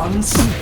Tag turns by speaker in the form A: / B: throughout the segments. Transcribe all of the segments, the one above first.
A: chance?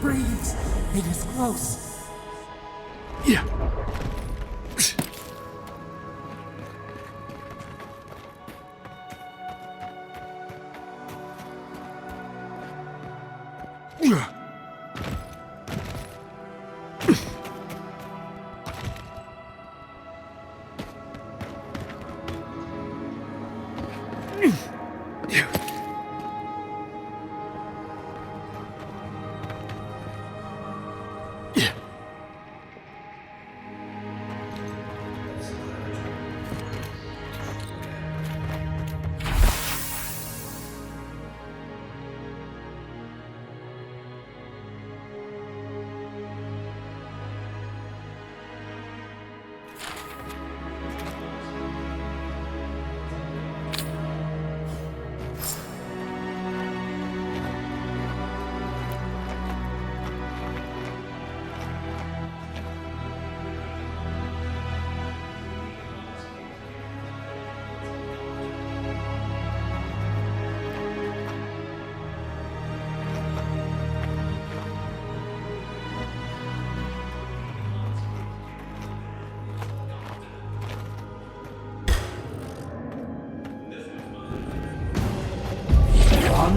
A: breathes. It is close.
B: Yeah.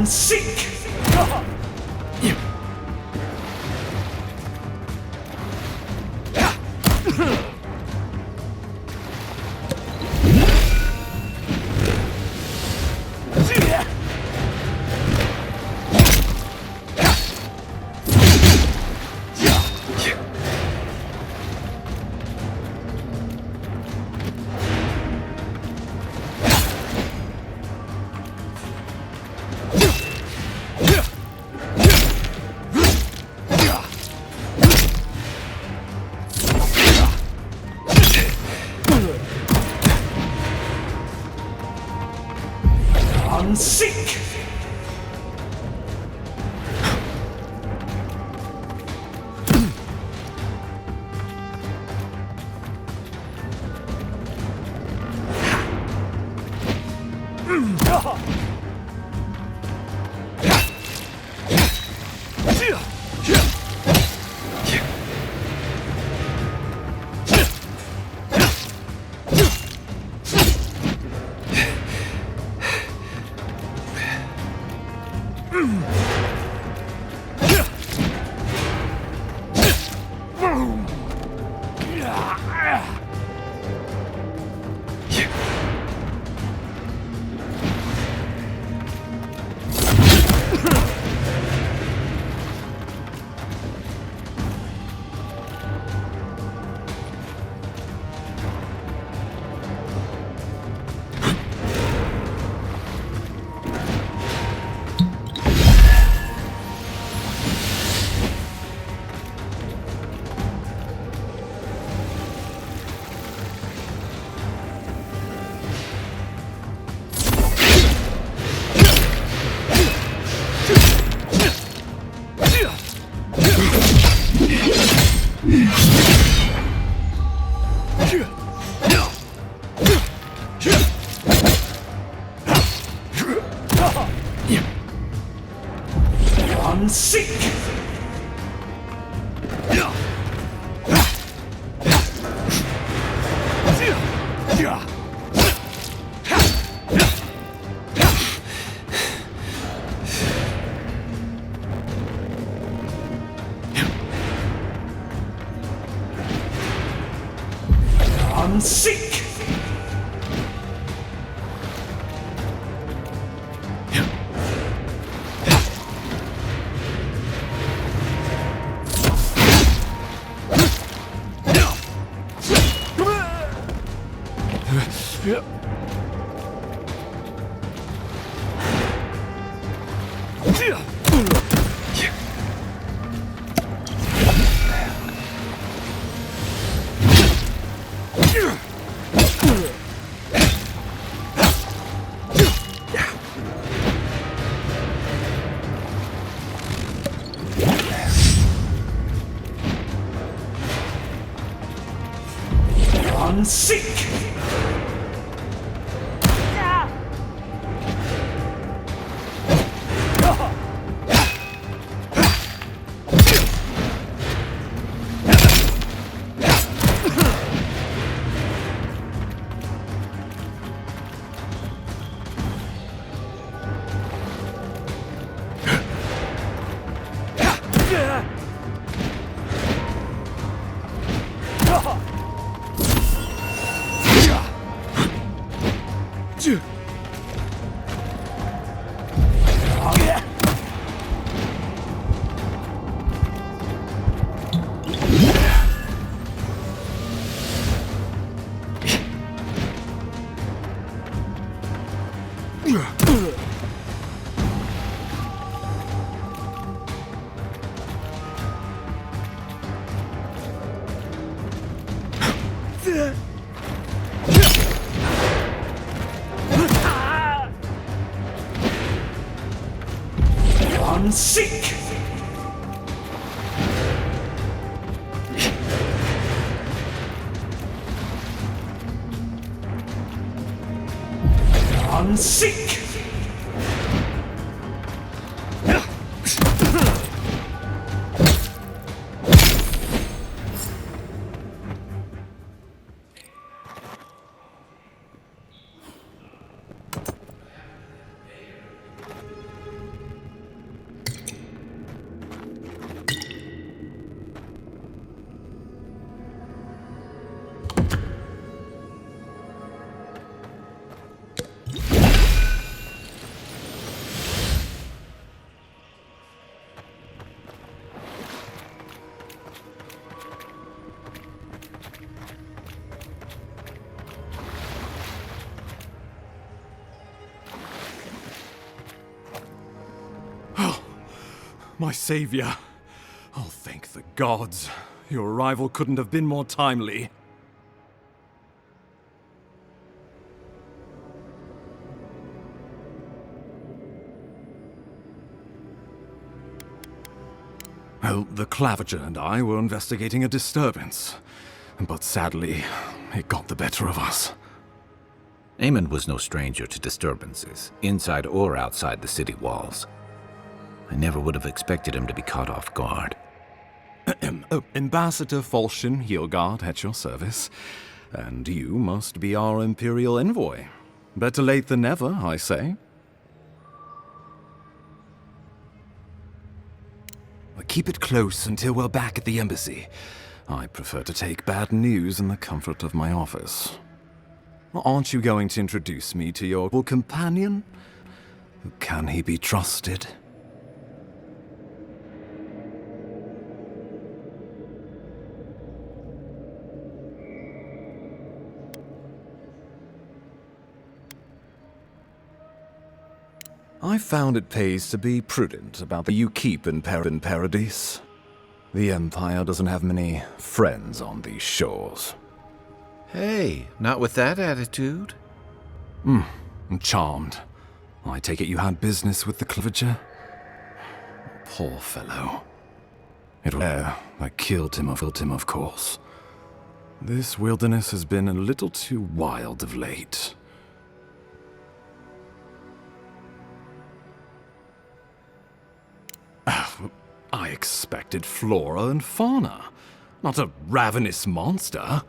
B: Seek! Seek! Seek! Seek! Seek! Unseek! Unseek!
C: My savior. Oh, thank the gods. Your arrival couldn't have been more timely. Well, the Claviger and I were investigating a disturbance. But sadly, it got the better of us.
D: Eamon was no stranger to disturbances, inside or outside the city walls. I never would have expected him to be caught off guard.
C: Ambassador Falchion Heelguard at your service. And you must be our Imperial envoy. Better late than never, I say. Keep it close until we're back at the embassy. I prefer to take bad news in the comfort of my office. Aren't you going to introduce me to your companion? Can he be trusted? I found it pays to be prudent about the you keep in Paradise. The Empire doesn't have many friends on these shores.
D: Hey, not with that attitude.
C: I'm charmed. I take it you had business with the Claviger? Poor fellow. It was Aedyr that killed him, of course. This wilderness has been a little too wild of late. I expected flora and fauna, not a ravenous monster.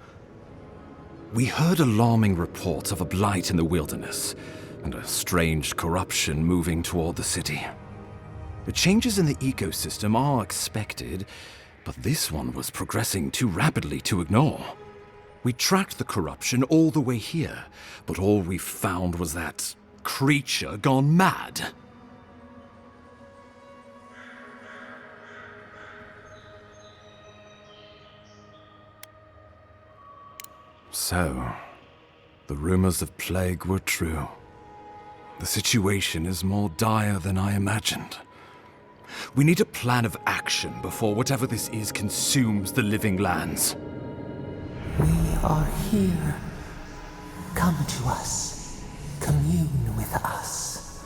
C: We heard alarming reports of a blight in the wilderness, and a strange corruption moving toward the city. The changes in the ecosystem are expected, but this one was progressing too rapidly to ignore. We tracked the corruption all the way here, but all we found was that creature gone mad. So, the rumors of plague were true. The situation is more dire than I imagined. We need a plan of action before whatever this is consumes the living lands.
A: We are here. Come to us. Commune with us.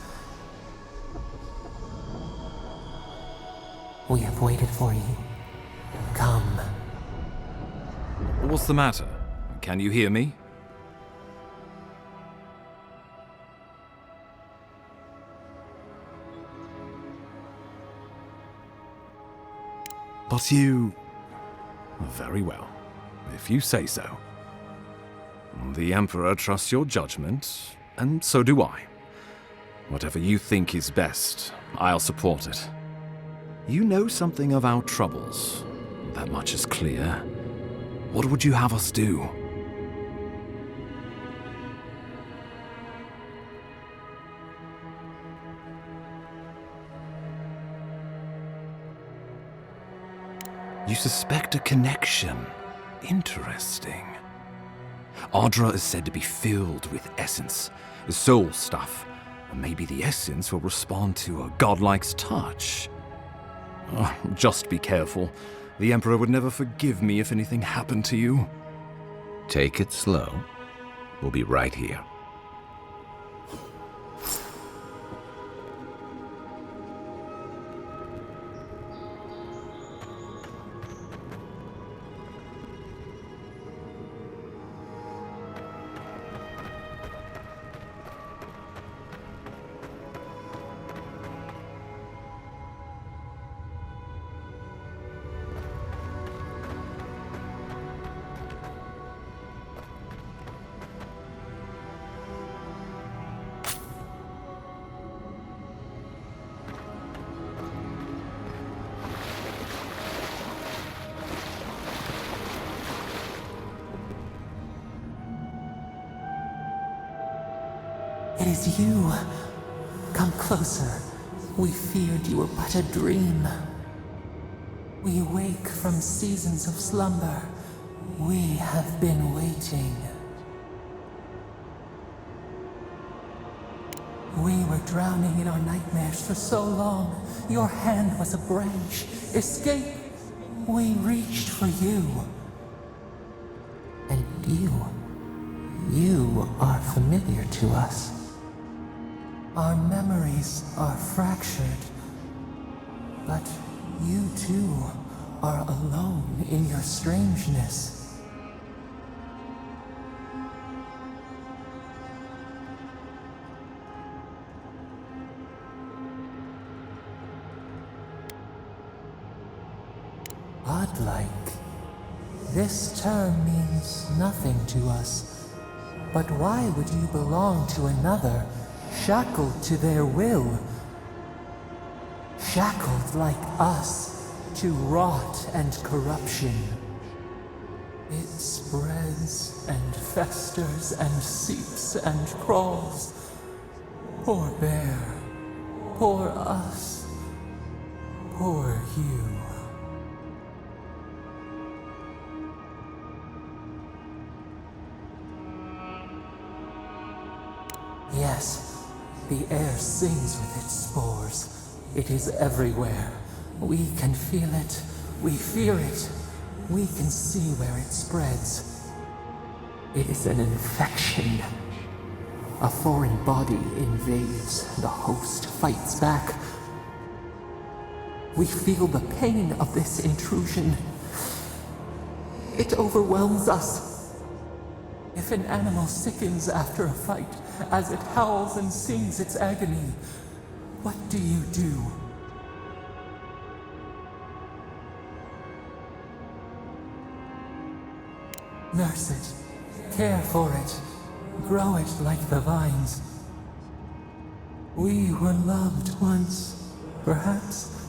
A: We have waited for you. Come.
C: What's the matter? Can you hear me? But you... Very well, if you say so. The Emperor trusts your judgment, and so do I. Whatever you think is best, I'll support it. You know something of our troubles. That much is clear. What would you have us do? You suspect a connection. Interesting. Aedyr is said to be filled with essence, soul stuff. Maybe the essence will respond to a godlike's touch. Oh, just be careful. The Emperor would never forgive me if anything happened to you.
D: Take it slow. We'll be right here.
A: It is you. Come closer. We feared you were but a dream. We wake from seasons of slumber. We have been waiting. We were drowning in our nightmares for so long. Your hand was a branch. Escape! We reached for you. And you are familiar to us. Our memories are fractured, but you too are alone in your strangeness. Godlike. This term means nothing to us, but why would you belong to another? Shackled to their will, shackled like us to rot and corruption. It spreads and festers and seeps and crawls. Poor bear, poor us, poor you. Yes. The air sings with its spores. It is everywhere. We can feel it. We fear it. We can see where it spreads. It is an infection. A foreign body invades. The host fights back. We feel the pain of this intrusion. It overwhelms us. If an animal sickens after a fight, as it howls and sings its agony, what do you do? Nurse it, care for it, grow it like the vines. We were loved once, perhaps.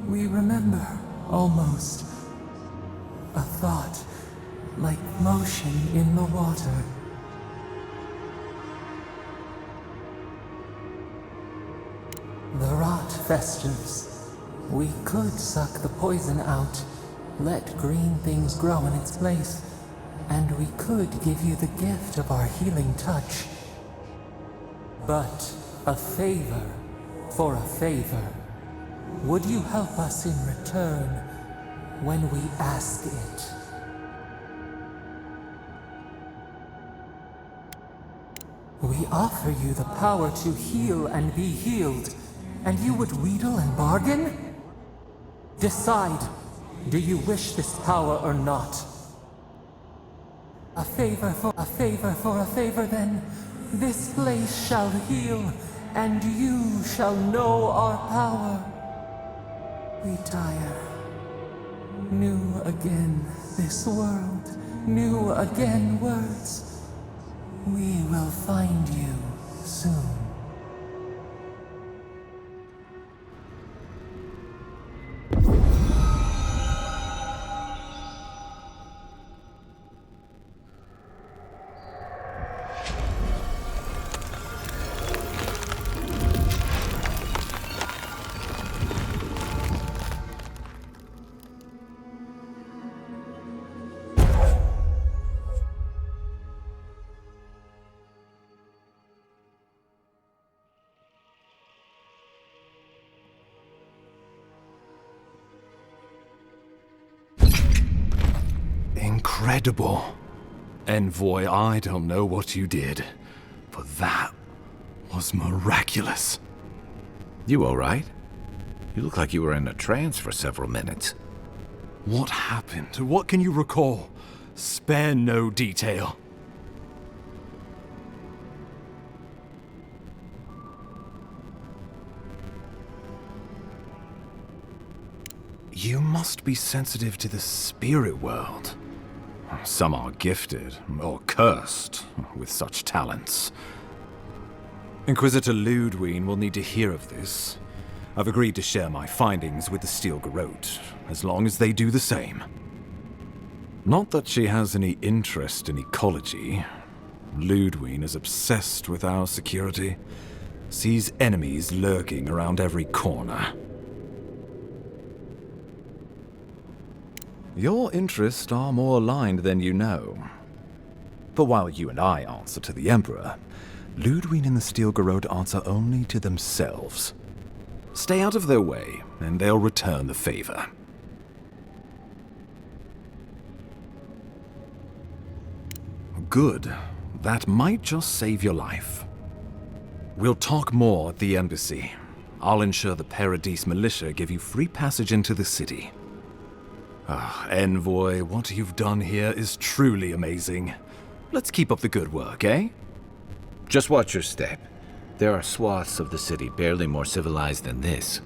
A: We remember, almost. A thought, like motion in the water. The rot festers. We could suck the poison out, let green things grow in its place, and we could give you the gift of our healing touch. But a favor for a favor. Would you help us in return when we ask it? We offer you the power to heal and be healed, and you would wheedle and bargain? Decide, do you wish this power or not? A favor for a favor for a favor then. This place shall heal, and you shall know our power. We tire. New again this world, new again words. We will find you soon.
C: incredible. Envoy, I don't know what you did, but that was miraculous.
D: You all right? You look like you were in a trance for several minutes.
C: What happened? What can you recall? Spare no detail. You must be sensitive to the spirit world. Some are gifted, or cursed, with such talents. Inquisitor Ludwine will need to hear of this. I've agreed to share my findings with the Strangleroot, as long as they do the same. Not that she has any interest in ecology. Ludwine is obsessed with our security, sees enemies lurking around every corner. Your interests are more aligned than you know. But while you and I answer to the Emperor, Ludwine and the Strangleroot answer only to themselves. Stay out of their way, and they'll return the favor. Good. That might just save your life. We'll talk more at the embassy. I'll ensure the Paradise militia give you free passage into the city. Envoy, what you've done here is truly amazing. Let's keep up the good work, eh?
D: Just watch your step. There are swaths of the city barely more civilized than this.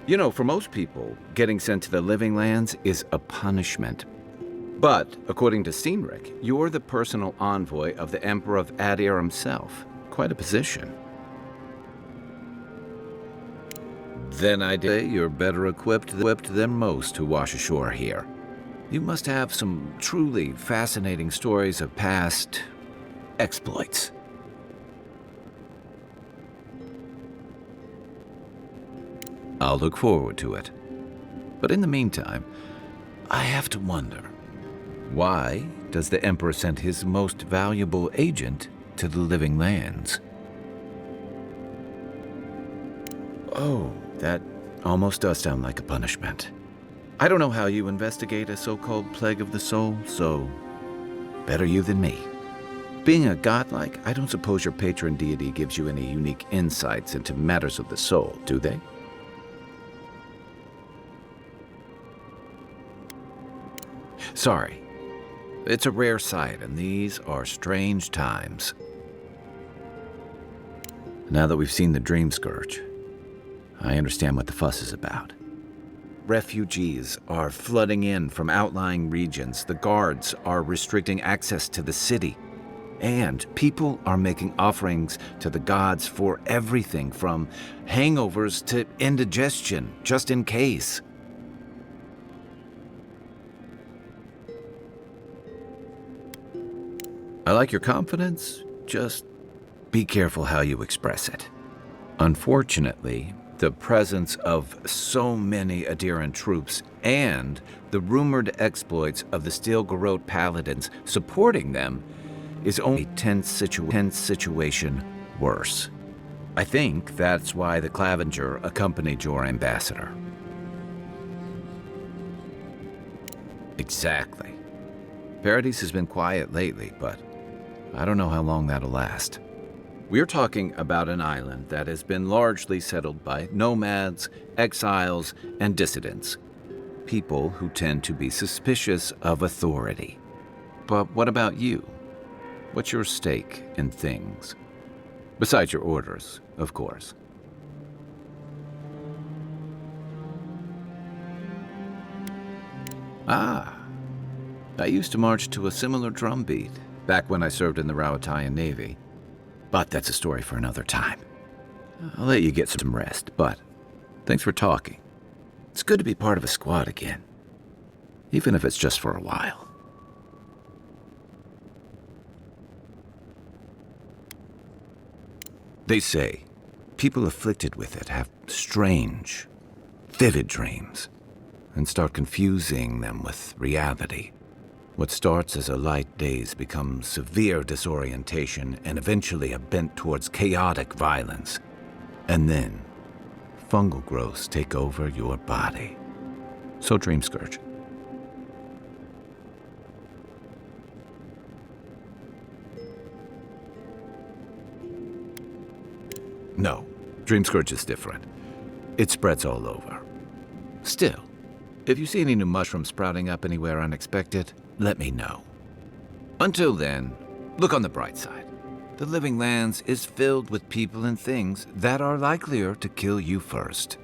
D: You know, for most people, getting sent to the Living Lands is a punishment. But, according to Steenrick, you're the personal envoy of the Emperor of Aedyr himself. Quite a position. Then I'd say you're better equipped than most who wash ashore here. You must have some truly fascinating stories of past exploits. I'll look forward to it. But in the meantime, I have to wonder, why does the Emperor send his most valuable agent to the Living Lands? Oh, that almost does sound like a punishment. I don't know how you investigate a so-called plague of the soul, so better you than me. Being a godlike, I don't suppose your patron deity gives you any unique insights into matters of the soul, do they? Sorry. It's a rare sight, and these are strange times. Now that we've seen the Dream Scourge, I understand what the fuss is about. Refugees are flooding in from outlying regions, the guards are restricting access to the city, and people are making offerings to the gods for everything from hangovers to indigestion, just in case. I like your confidence, just be careful how you express it. Unfortunately, the presence of so many Aedyran troops and the rumored exploits of the Strangleroot paladins supporting them is only a tense situation worse. I think that's why the Clavenger accompanied your ambassador. Exactly. Paradise has been quiet lately, but I don't know how long that'll last. We're talking about an island that has been largely settled by nomads, exiles, and dissidents. People who tend to be suspicious of authority. But what about you? What's your stake in things? Besides your orders, of course. Ah, I used to march to a similar drumbeat back when I served in the Rawatayan Navy. But that's a story for another time. I'll let you get some rest, but thanks for talking. It's good to be part of a squad again, even if it's just for a while. They say people afflicted with it have strange, vivid dreams and start confusing them with reality. What starts as a light daze becomes severe disorientation and eventually a bent towards chaotic violence. And then, fungal growths take over your body. So Dream Scourge. No, Dream Scourge is different. It spreads all over. Still, if you see any new mushrooms sprouting up anywhere unexpected, let me know. Until then, look on the bright side. The Living Lands is filled with people and things that are likelier to kill you first.